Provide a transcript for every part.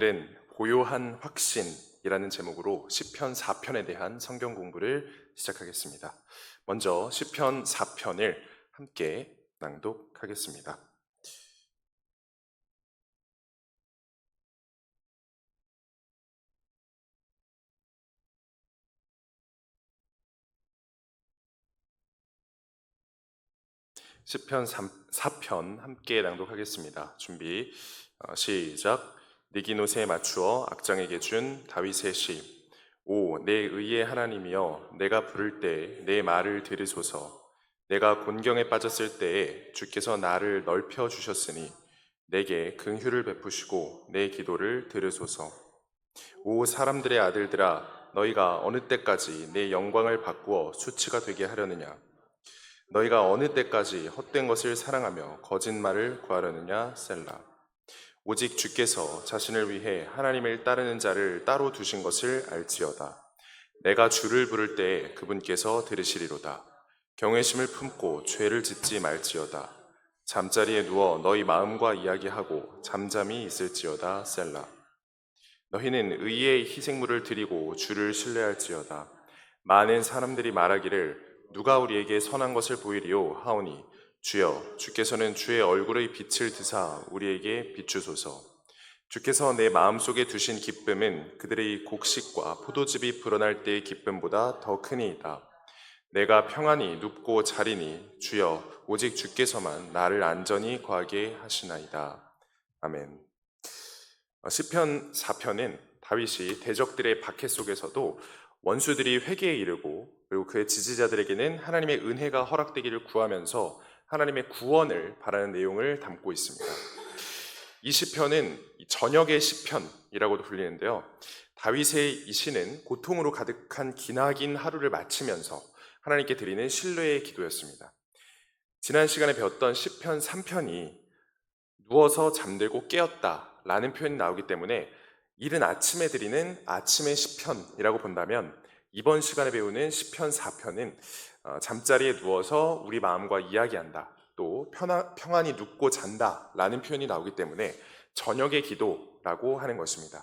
오늘은 고요한 확신이라는 제목으로 시편 4편에 대한 성경 공부를 시작하겠습니다. 먼저 시편 4편을 함께 낭독하겠습니다. 시편 4편 함께 낭독하겠습니다. 준비 시작. 니기노스에 맞추어 악장에게 준 다윗의 시. 오, 내 의의 하나님이여, 내가 부를 때 내 말을 들으소서. 내가 곤경에 빠졌을 때에 주께서 나를 넓혀 주셨으니 내게 긍휼을 베푸시고 내 기도를 들으소서. 오, 사람들의 아들들아, 너희가 어느 때까지 내 영광을 바꾸어 수치가 되게 하려느냐? 너희가 어느 때까지 헛된 것을 사랑하며 거짓말을 구하려느냐? 셀라. 오직 주께서 자신을 위해 하나님을 따르는 자를 따로 두신 것을 알지어다. 내가 주를 부를 때에 그분께서 들으시리로다. 경외심을 품고 죄를 짓지 말지어다. 잠자리에 누워 너희 마음과 이야기하고 잠잠히 있을지어다. 셀라. 너희는 의의 희생물을 드리고 주를 신뢰할지어다. 많은 사람들이 말하기를 누가 우리에게 선한 것을 보이리요 하오니 주여, 주께서는 주의 얼굴의 빛을 드사 우리에게 비추소서. 주께서 내 마음속에 두신 기쁨은 그들의 곡식과 포도즙이 불어날 때의 기쁨보다 더 크니이다. 내가 평안히 눕고 자리니 주여, 오직 주께서만 나를 안전히 거하게 하시나이다. 아멘. 시편 4편은 다윗이 대적들의 박해 속에서도 원수들이 회개에 이르고 그리고 그의 지지자들에게는 하나님의 은혜가 허락되기를 구하면서 하나님의 구원을 바라는 내용을 담고 있습니다. 이 시편은 저녁의 시편이라고도 불리는데요. 다윗의 이 시는 고통으로 가득한 기나긴 하루를 마치면서 하나님께 드리는 신뢰의 기도였습니다. 지난 시간에 배웠던 시편 3편이 누워서 잠들고 깨었다 라는 표현이 나오기 때문에 이른 아침에 드리는 아침의 시편이라고 본다면 이번 시간에 배우는 시편 4편은 잠자리에 누워서 우리 마음과 이야기한다, 또 평안히 눕고 잔다 라는 표현이 나오기 때문에 저녁의 기도라고 하는 것입니다.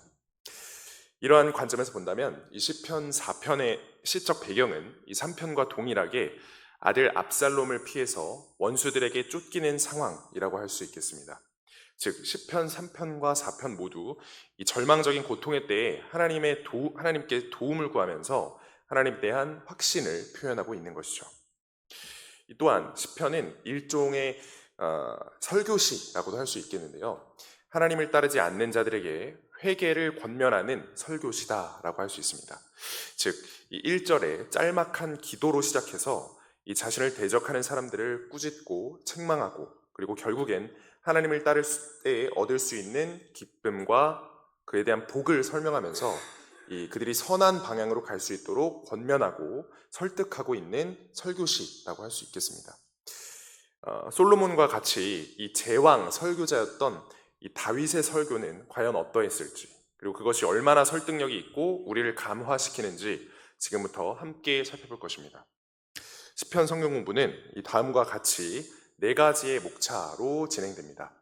이러한 관점에서 본다면 이 시편 4편의 시적 배경은 이 3편과 동일하게 아들 압살롬을 피해서 원수들에게 쫓기는 상황이라고 할 수 있겠습니다. 즉 시편 3편과 4편 모두 이 절망적인 고통의 때에 하나님께 도움을 구하면서 하나님에 대한 확신을 표현하고 있는 것이죠. 또한 시편은 일종의 설교시라고도 할 수 있겠는데요. 하나님을 따르지 않는 자들에게 회개를 권면하는 설교시다라고 할 수 있습니다. 즉, 이 1절에 짤막한 기도로 시작해서 이 자신을 대적하는 사람들을 꾸짖고 책망하고 그리고 결국엔 하나님을 따를 때 얻을 수 있는 기쁨과 그에 대한 복을 설명하면서 그들이 선한 방향으로 갈 수 있도록 권면하고 설득하고 있는 설교시라고 할 수 있겠습니다. 솔로몬과 같이 이 제왕 설교자였던 이 다윗의 설교는 과연 어떠했을지, 그리고 그것이 얼마나 설득력이 있고 우리를 감화시키는지 지금부터 함께 살펴볼 것입니다. 시편 성경 공부는 이 다음과 같이 4가지의 목차로 진행됩니다.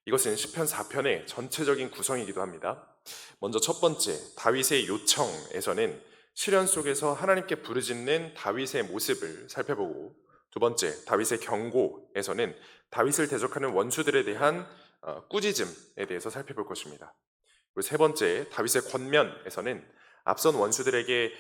이것은 시편 4편의 전체적인 구성이기도 합니다. 먼저 첫 번째, 다윗의 요청에서는 시련 속에서 하나님께 부르짖는 다윗의 모습을 살펴보고, 두 번째, 다윗의 경고에서는 다윗을 대적하는 원수들에 대한 꾸짖음에 대해서 살펴볼 것입니다. 그리고 세 번째, 다윗의 권면에서는 앞선 원수들에게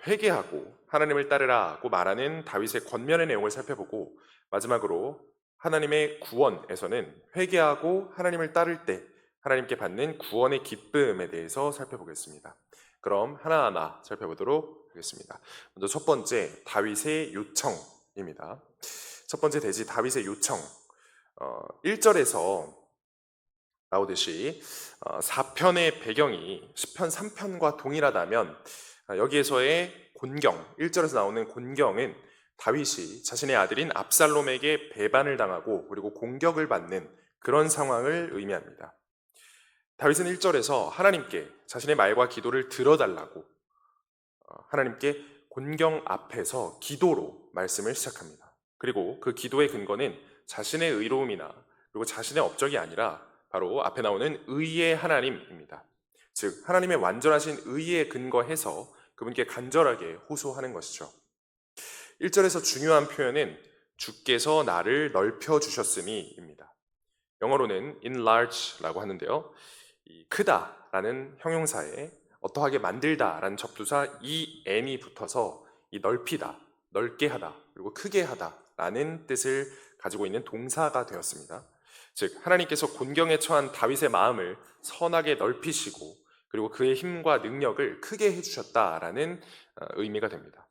회개하고 하나님을 따르라고 말하는 다윗의 권면의 내용을 살펴보고, 마지막으로 하나님의 구원에서는 회개하고 하나님을 따를 때 하나님께 받는 구원의 기쁨에 대해서 살펴보겠습니다. 그럼 하나하나 살펴보도록 하겠습니다. 먼저 첫 번째, 다윗의 요청입니다. 첫 번째 대지 다윗의 요청. 1절에서 나오듯이 4편의 배경이 시편 3편과 동일하다면 여기에서의 곤경, 1절에서 나오는 곤경은 다윗이 자신의 아들인 압살롬에게 배반을 당하고 그리고 공격을 받는 그런 상황을 의미합니다. 다윗은 1절에서 하나님께 자신의 말과 기도를 들어달라고 하나님께 곤경 앞에서 기도로 말씀을 시작합니다. 그리고 그 기도의 근거는 자신의 의로움이나 그리고 자신의 업적이 아니라 바로 앞에 나오는 의의 하나님입니다. 즉 하나님의 완전하신 의에 근거해서 그분께 간절하게 호소하는 것이죠. 1절에서 중요한 표현은 주께서 나를 넓혀 주셨으니입니다. 영어로는 enlarge라고 하는데요. 이 크다라는 형용사에 어떠하게 만들다라는 접두사 en이 붙어서 이 넓히다, 넓게 하다, 그리고 크게 하다라는 뜻을 가지고 있는 동사가 되었습니다. 즉 하나님께서 곤경에 처한 다윗의 마음을 선하게 넓히시고 그리고 그의 힘과 능력을 크게 해주셨다라는 의미가 됩니다.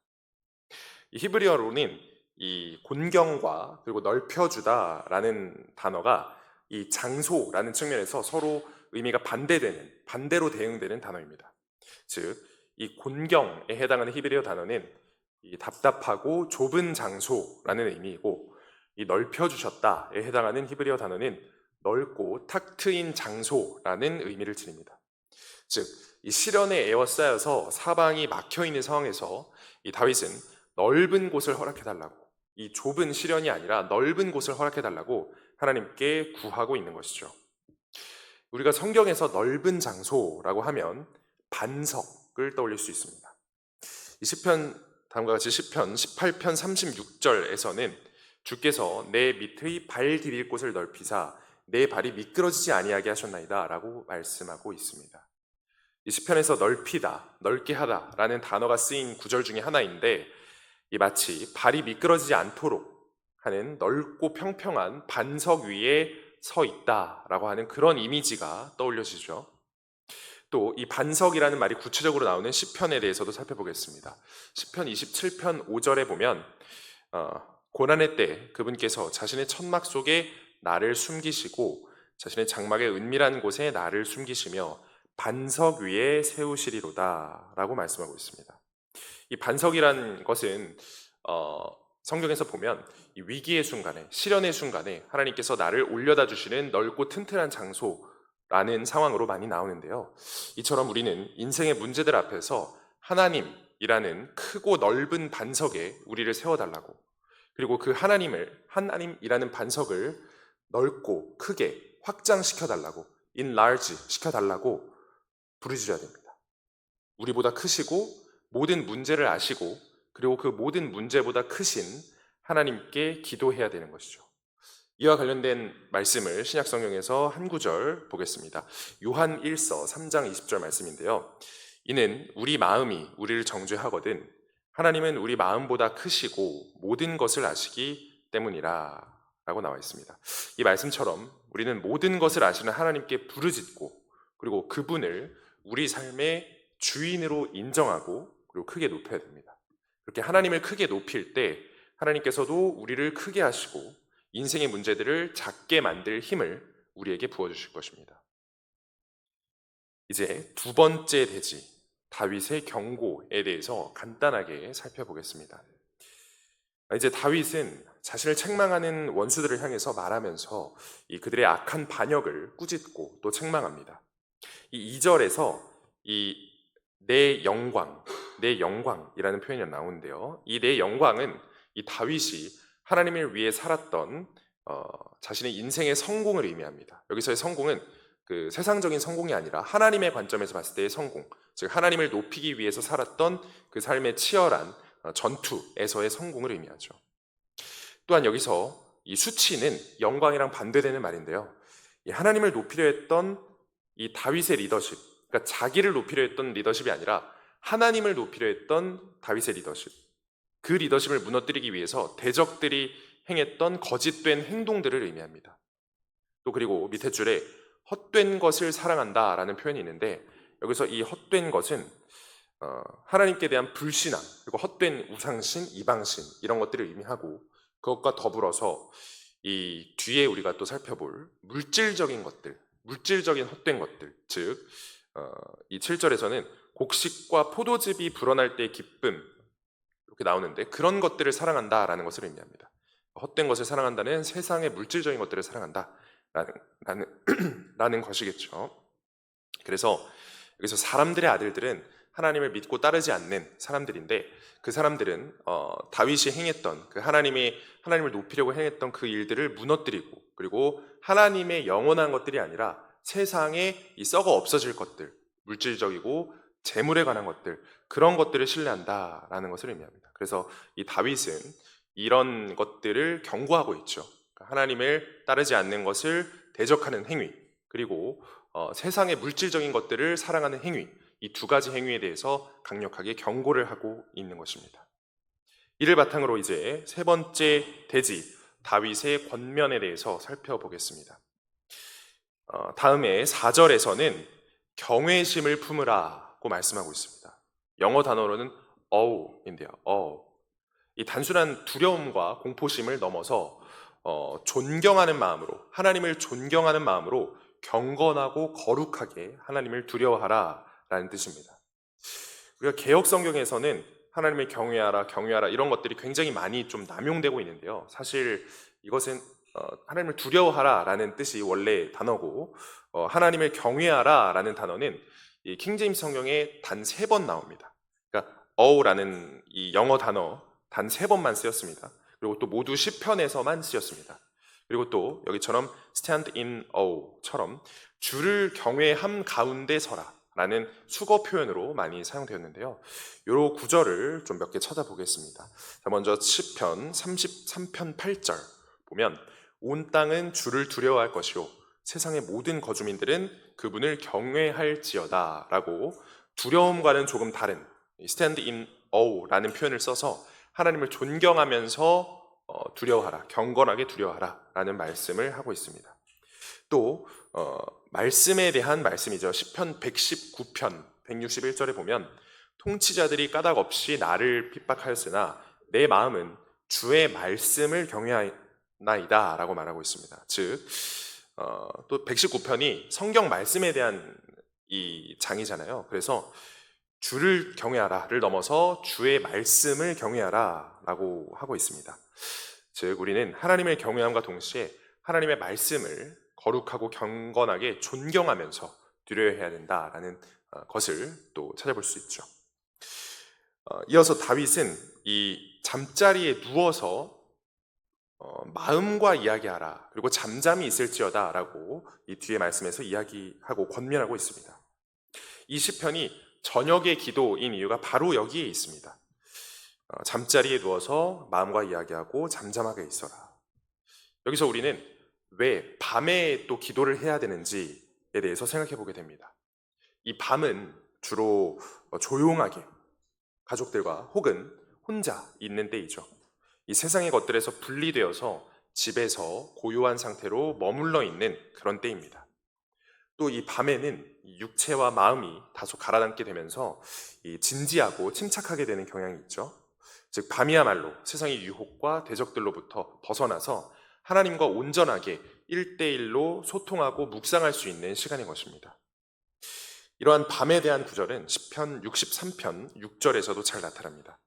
이 히브리어로는 이 곤경과 그리고 넓혀주다라는 단어가 이 장소라는 측면에서 서로 의미가 반대로 대응되는 단어입니다. 즉, 이 곤경에 해당하는 히브리어 단어는 이 답답하고 좁은 장소라는 의미이고, 이 넓혀주셨다에 해당하는 히브리어 단어는 넓고 탁 트인 장소라는 의미를 지닙니다. 즉, 이 시련에 에워싸여서 사방이 막혀 있는 상황에서 이 다윗은 넓은 곳을 허락해달라고, 이 좁은 시련이 아니라 넓은 곳을 허락해달라고 하나님께 구하고 있는 것이죠. 우리가 성경에서 넓은 장소라고 하면 반석을 떠올릴 수 있습니다. 이 시편, 다음과 같이 시편 18편 36절에서는 주께서 내 밑의 발 디딜 곳을 넓히사 내 발이 미끄러지지 아니하게 하셨나이다 라고 말씀하고 있습니다. 이 시편에서 넓히다, 넓게 하다라는 단어가 쓰인 구절 중에 하나인데, 이 마치 발이 미끄러지지 않도록 하는 넓고 평평한 반석 위에 서 있다라고 하는 그런 이미지가 떠올려지죠. 또 이 반석이라는 말이 구체적으로 나오는 시편에 대해서도 살펴보겠습니다. 시편 27편 5절에 보면 고난의 때 그분께서 자신의 천막 속에 나를 숨기시고 자신의 장막의 은밀한 곳에 나를 숨기시며 반석 위에 세우시리로다 라고 말씀하고 있습니다. 이 반석이라는 것은 성경에서 보면 이 위기의 순간에, 시련의 순간에 하나님께서 나를 올려다 주시는 넓고 튼튼한 장소라는 상황으로 많이 나오는데요. 이처럼 우리는 인생의 문제들 앞에서 하나님이라는 크고 넓은 반석에 우리를 세워달라고, 그리고 그 하나님이라는 반석을 넓고 크게 확장시켜달라고, enlarge 시켜달라고 부르짖어야 됩니다. 우리보다 크시고 모든 문제를 아시고 그리고 그 모든 문제보다 크신 하나님께 기도해야 되는 것이죠. 이와 관련된 말씀을 신약성경에서 한 구절 보겠습니다. 요한 1서 3장 20절 말씀인데요. 이는 우리 마음이 우리를 정죄하거든 하나님은 우리 마음보다 크시고 모든 것을 아시기 때문이라 라고 나와 있습니다. 이 말씀처럼 우리는 모든 것을 아시는 하나님께 부르짖고 그리고 그분을 우리 삶의 주인으로 인정하고 그리고 크게 높여야 됩니다. 그렇게 하나님을 크게 높일 때 하나님께서도 우리를 크게 하시고 인생의 문제들을 작게 만들 힘을 우리에게 부어주실 것입니다. 이제 두 번째 대지, 다윗의 경고에 대해서 간단하게 살펴보겠습니다. 이제 다윗은 자신을 책망하는 원수들을 향해서 말하면서 그들의 악한 반역을 꾸짖고 또 책망합니다. 이 2절에서 내 영광이라는 표현이 나오는데요. 이 내 영광은 이 다윗이 하나님을 위해 살았던 자신의 인생의 성공을 의미합니다. 여기서의 성공은 그 세상적인 성공이 아니라 하나님의 관점에서 봤을 때의 성공, 즉 하나님을 높이기 위해서 살았던 그 삶의 치열한 전투에서의 성공을 의미하죠. 또한 여기서 이 수치는 영광이랑 반대되는 말인데요. 이 하나님을 높이려 했던 이 다윗의 리더십, 그러니까 자기를 높이려 했던 리더십이 아니라 하나님을 높이려 했던 다윗의 리더십, 그 리더십을 무너뜨리기 위해서 대적들이 행했던 거짓된 행동들을 의미합니다. 또 그리고 밑에 줄에 헛된 것을 사랑한다라는 표현이 있는데, 여기서 이 헛된 것은 하나님께 대한 불신앙, 그리고 헛된 우상신, 이방신 이런 것들을 의미하고, 그것과 더불어서 이 뒤에 우리가 또 살펴볼 물질적인 것들, 물질적인 헛된 것들, 즉 이 7절에서는 곡식과 포도즙이 불어날 때의 기쁨 이렇게 나오는데, 그런 것들을 사랑한다라는 것을 의미합니다. 헛된 것을 사랑한다는 세상의 물질적인 것들을 사랑한다라는 것이겠죠. 그래서 여기서 사람들의 아들들은 하나님을 믿고 따르지 않는 사람들인데, 그 사람들은 다윗이 행했던 그 하나님을 높이려고 행했던 그 일들을 무너뜨리고, 그리고 하나님의 영원한 것들이 아니라 세상에 이 썩어 없어질 것들, 물질적이고 재물에 관한 것들, 그런 것들을 신뢰한다라는 것을 의미합니다. 그래서 이 다윗은 이런 것들을 경고하고 있죠. 그러니까 하나님을 따르지 않는 것을 대적하는 행위, 그리고 세상의 물질적인 것들을 사랑하는 행위, 이 두 가지 행위에 대해서 강력하게 경고를 하고 있는 것입니다. 이를 바탕으로 이제 세 번째 대지, 다윗의 권면에 대해서 살펴보겠습니다. 다음에 4절에서는 경외심을 품으라고 말씀하고 있습니다. 영어 단어로는 aw인데요. 이 단순한 두려움과 공포심을 넘어서 존경하는 마음으로, 하나님을 존경하는 마음으로 경건하고 거룩하게 하나님을 두려워하라라는 뜻입니다. 우리가 개역 성경에서는 하나님을 경외하라, 경외하라 이런 것들이 굉장히 많이 좀 남용되고 있는데요. 사실 이것은 하나님을 두려워하라라는 뜻이 원래 단어고, 하나님을 경외하라라는 단어는 이 킹제임스 성경에 단 3번 나옵니다. 그러니까 어우라는 이 영어 단어 단 3번만 쓰였습니다. 그리고 또 모두 시편에서만 쓰였습니다. 그리고 또 여기처럼 stand in aw처럼 주를 경외함 가운데 서라 라는 수거 표현으로 많이 사용되었는데요. 이 구절을 좀 몇 개 찾아보겠습니다. 자, 먼저 시편 33편 8절 보면 온 땅은 주를 두려워할 것이요 세상의 모든 거주민들은 그분을 경외할지어다 라고 두려움과는 조금 다른 stand in aw라는 표현을 써서 하나님을 존경하면서 두려워하라, 경건하게 두려워하라 라는 말씀을 하고 있습니다. 또 말씀에 대한 말씀이죠. 시편 119편 161절에 보면 통치자들이 까닭 없이 나를 핍박하였으나 내 마음은 주의 말씀을 경외하나이다 라고 말하고 있습니다. 즉, 또 119편이 성경 말씀에 대한 이 장이잖아요. 그래서 주를 경외하라를 넘어서 주의 말씀을 경외하라 라고 하고 있습니다. 즉 우리는 하나님을 경외함과 동시에 하나님의 말씀을 거룩하고 경건하게 존경하면서 두려워해야 된다라는 것을 또 찾아볼 수 있죠. 이어서 다윗은 이 잠자리에 누워서 마음과 이야기하라 그리고 잠잠히 있을지어다 라고 이 뒤에 말씀에서 이야기하고 권면하고 있습니다. 이 시편이 저녁의 기도인 이유가 바로 여기에 있습니다. 잠자리에 누워서 마음과 이야기하고 잠잠하게 있어라. 여기서 우리는 왜 밤에 또 기도를 해야 되는지에 대해서 생각해 보게 됩니다. 이 밤은 주로 조용하게 가족들과 혹은 혼자 있는 때이죠. 이 세상의 것들에서 분리되어서 집에서 고요한 상태로 머물러 있는 그런 때입니다. 또 이 밤에는 육체와 마음이 다소 가라앉게 되면서 진지하고 침착하게 되는 경향이 있죠. 즉 밤이야말로 세상의 유혹과 대적들로부터 벗어나서 하나님과 온전하게 1대1로 소통하고 묵상할 수 있는 시간인 것입니다. 이러한 밤에 대한 구절은 시편 63편 6절에서도 잘 나타납니다.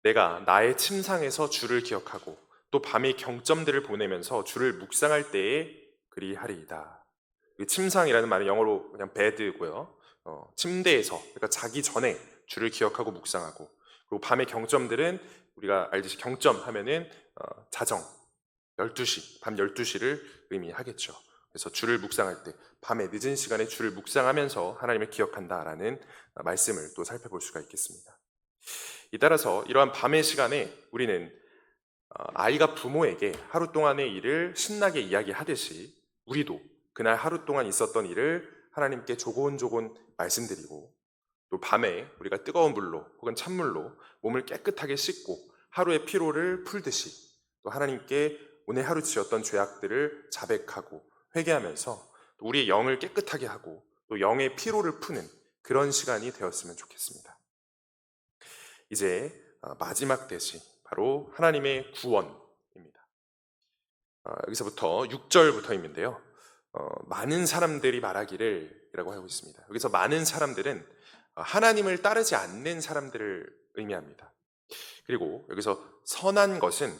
내가 나의 침상에서 주를 기억하고 또 밤의 경점들을 보내면서 주를 묵상할 때에 그리하리이다. 침상이라는 말은 영어로 그냥 bed고요. 침대에서, 그러니까 자기 전에 주를 기억하고 묵상하고, 그리고 밤의 경점들은 우리가 알듯이 경점 하면은 자정, 12시, 밤 12시를 의미하겠죠. 그래서 주를 묵상할 때, 밤의 늦은 시간에 주를 묵상하면서 하나님을 기억한다라는 말씀을 또 살펴볼 수가 있겠습니다. 따라서 이러한 밤의 시간에 우리는 아이가 부모에게 하루 동안의 일을 신나게 이야기하듯이 우리도 그날 하루 동안 있었던 일을 하나님께 조곤조곤 말씀드리고, 또 밤에 우리가 뜨거운 물로 혹은 찬물로 몸을 깨끗하게 씻고 하루의 피로를 풀듯이 또 하나님께 오늘 하루 지었던 죄악들을 자백하고 회개하면서 또 우리의 영을 깨끗하게 하고 또 영의 피로를 푸는 그런 시간이 되었으면 좋겠습니다. 이제 마지막 대시, 바로 하나님의 구원입니다. 여기서부터 6절부터인데요. 많은 사람들이 말하기를 이라고 하고 있습니다. 여기서 많은 사람들은 하나님을 따르지 않는 사람들을 의미합니다. 그리고 여기서 선한 것은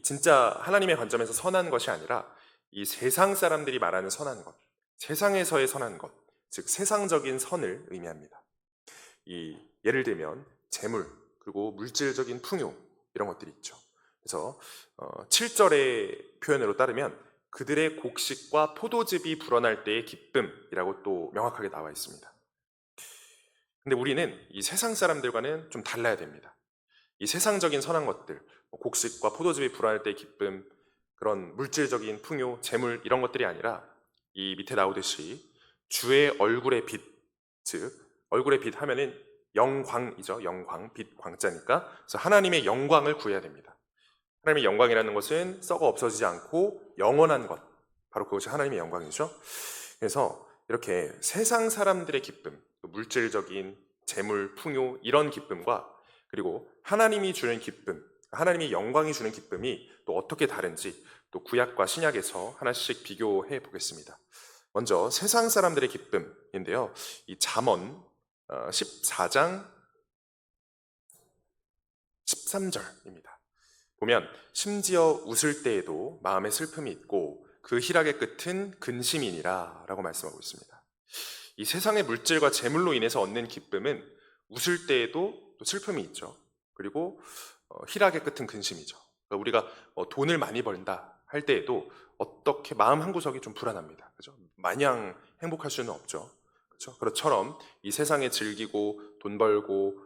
진짜 하나님의 관점에서 선한 것이 아니라 이 세상 사람들이 말하는 선한 것, 세상에서의 선한 것, 즉 세상적인 선을 의미합니다. 예를 들면 재물, 그리고 물질적인 풍요 이런 것들이 있죠. 그래서 7절의 표현으로 따르면 그들의 곡식과 포도즙이 불어날 때의 기쁨이라고 또 명확하게 나와 있습니다. 근데 우리는 이 세상 사람들과는 좀 달라야 됩니다. 이 세상적인 선한 것들, 곡식과 포도즙이 불어날 때의 기쁨, 그런 물질적인 풍요, 재물 이런 것들이 아니라 이 밑에 나오듯이 주의 얼굴의 빛, 즉 얼굴의 빛 하면은 영광이죠. 영광, 빛, 광자니까. 그래서 하나님의 영광을 구해야 됩니다. 하나님의 영광이라는 것은 썩어 없어지지 않고 영원한 것, 바로 그것이 하나님의 영광이죠. 그래서 이렇게 세상 사람들의 기쁨, 물질적인 재물, 풍요 이런 기쁨과 그리고 하나님이 주는 기쁨, 하나님의 영광이 주는 기쁨이 또 어떻게 다른지 또 구약과 신약에서 하나씩 비교해 보겠습니다. 먼저 세상 사람들의 기쁨인데요. 이 잠언 14장 13절입니다. 보면 심지어 웃을 때에도 마음에 슬픔이 있고 그 희락의 끝은 근심이니라 라고 말씀하고 있습니다. 이 세상의 물질과 재물로 인해서 얻는 기쁨은 웃을 때에도 또 슬픔이 있죠. 그리고 희락의 끝은 근심이죠. 그러니까 우리가 돈을 많이 벌다 할 때에도 어떻게 마음 한구석이 좀 불안합니다. 그죠? 마냥 행복할 수는 없죠. 그렇죠? 그렇처럼 이 세상에 즐기고 돈 벌고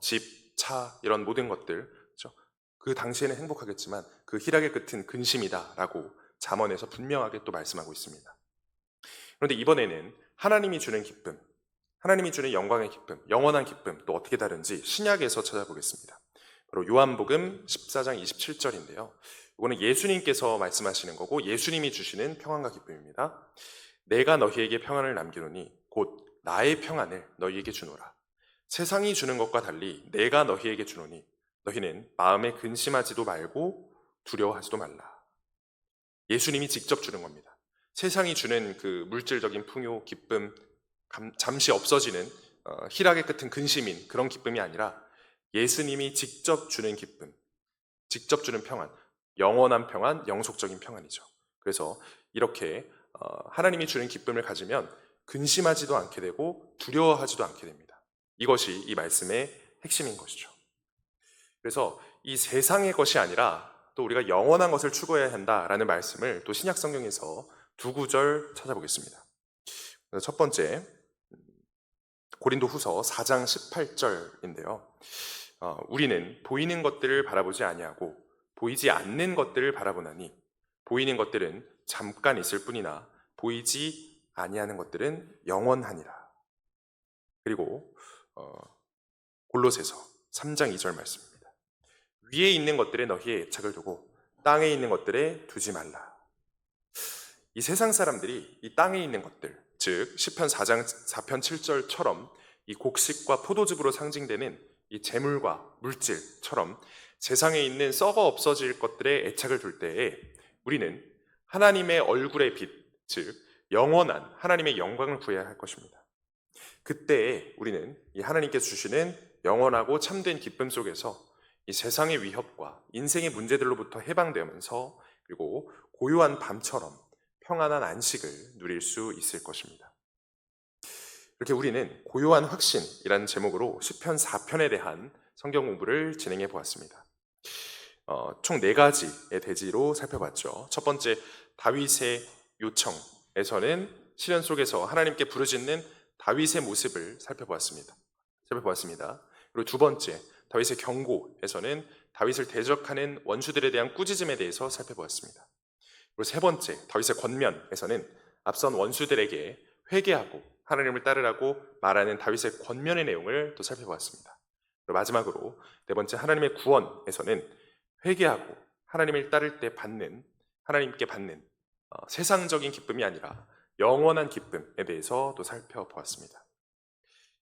집, 차 이런 모든 것들 그렇죠? 그 당시에는 행복하겠지만 그 희락의 끝은 근심이다라고 잠언에서 분명하게 또 말씀하고 있습니다. 그런데 이번에는 하나님이 주는 기쁨, 하나님이 주는 영광의 기쁨, 영원한 기쁨 또 어떻게 다른지 신약에서 찾아보겠습니다. 바로 요한복음 14장 27절인데요. 이거는 예수님께서 말씀하시는 거고 예수님이 주시는 평안과 기쁨입니다. 내가 너희에게 평안을 남기노니 곧 나의 평안을 너희에게 주노라. 세상이 주는 것과 달리 내가 너희에게 주노니 너희는 마음에 근심하지도 말고 두려워하지도 말라. 예수님이 직접 주는 겁니다. 세상이 주는 그 물질적인 풍요, 기쁨, 잠시 없어지는 희락의 끝은 근심인 그런 기쁨이 아니라 예수님이 직접 주는 기쁨, 직접 주는 평안, 영원한 평안, 영속적인 평안이죠. 그래서 이렇게 하나님이 주는 기쁨을 가지면 근심하지도 않게 되고 두려워하지도 않게 됩니다. 이것이 이 말씀의 핵심인 것이죠. 그래서 이 세상의 것이 아니라 또 우리가 영원한 것을 추구해야 한다라는 말씀을 또 신약 성경에서 두 구절 찾아보겠습니다. 첫 번째 고린도후서 4장 18절인데요. 우리는 보이는 것들을 바라보지 아니하고 보이지 않는 것들을 바라보나니 보이는 것들은 잠깐 있을 뿐이나 보이지 아니하는 것들은 영원하니라. 그리고 골로새서 3장 2절 말씀입니다. 위에 있는 것들에 너희의 애착을 두고 땅에 있는 것들에 두지 말라. 이 세상 사람들이 이 땅에 있는 것들, 즉 시편 4장 4편 7절처럼 이 곡식과 포도즙으로 상징되는 이 재물과 물질처럼 세상에 있는 썩어 없어질 것들에 애착을 둘 때에 우리는 하나님의 얼굴의 빛, 즉 영원한 하나님의 영광을 구해야 할 것입니다. 그때에 우리는 이 하나님께서 주시는 영원하고 참된 기쁨 속에서 이 세상의 위협과 인생의 문제들로부터 해방되면서 그리고 고요한 밤처럼 평안한 안식을 누릴 수 있을 것입니다. 이렇게 우리는 고요한 확신이라는 제목으로 시편 4편에 대한 성경 공부를 진행해 보았습니다. 총 4가지의 대지로 살펴봤죠. 첫 번째, 다윗의 요청에서는 시련 속에서 하나님께 부르짖는 다윗의 모습을 살펴보았습니다. 그리고 두 번째, 다윗의 경고에서는 다윗을 대적하는 원수들에 대한 꾸짖음에 대해서 살펴보았습니다. 그리고 세 번째, 다윗의 권면에서는 앞선 원수들에게 회개하고 하나님을 따르라고 말하는 다윗의 권면의 내용을 또 살펴보았습니다. 그리고 마지막으로 네 번째, 하나님의 구원에서는 회개하고 하나님을 따를 때 하나님께 받는 세상적인 기쁨이 아니라 영원한 기쁨에 대해서 또 살펴보았습니다.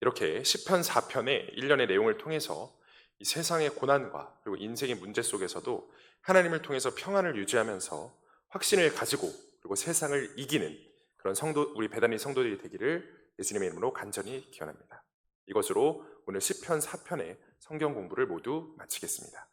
이렇게 시편 4편의 일련의 내용을 통해서 이 세상의 고난과 그리고 인생의 문제 속에서도 하나님을 통해서 평안을 유지하면서 확신을 가지고 그리고 세상을 이기는 그런 우리 베다니 성도들이 되기를 예수님의 이름으로 간절히 기원합니다. 이것으로 오늘 시편 4편의 성경 공부를 모두 마치겠습니다.